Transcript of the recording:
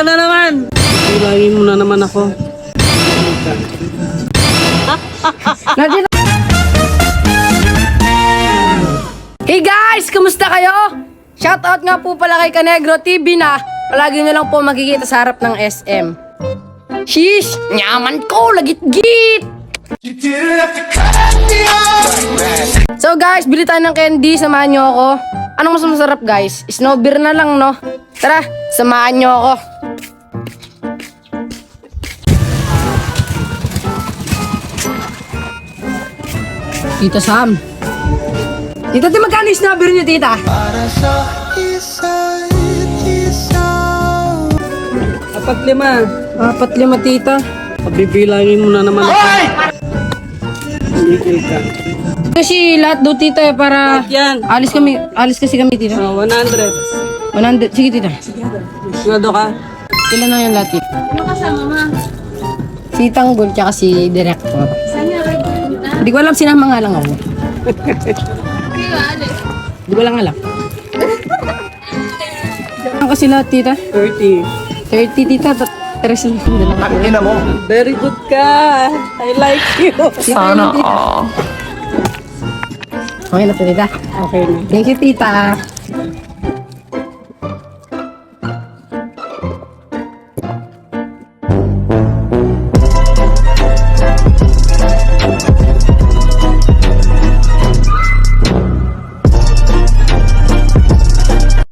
ka na naman. Bilangin mo na naman ako. Hey guys! Kamusta kayo? Shoutout nga po pala kay Canegro TV na palagi nyo lang po makikita sa harap ng SM. Sheesh! Nyaman ko! Lagit-git! So guys, bili tayo ng candy. Samahan nyo ako. Anong mas masarap guys? Snow beer na lang, no? Tara, samahan nyo ako. Tita Sam. Tita, di magkano yung snow beer nyo, tita? Apat lima. 4-5, tita. Pabibilangin mo na naman ako. Bigil ka. Kasi lahat do, tita, para Yan. alis kasi kami, tita. 100. 100, sige, tita. Sigado ka? Ilan na yung lahat, tita? Ano kasama, ma? Si Tanggol, tsaka si Director. Saan nga kayo pupunta? Hindi ko alam, sinama nga lang ako. Hindi ba, Alex? Hindi ko lang alam. Ano kasi lahat, tita? 30. 30, tita. Tres lang. Ina mo. Very good ka. I like you. Sana all. Okay na to, tita. Okay na. Thank you, tita.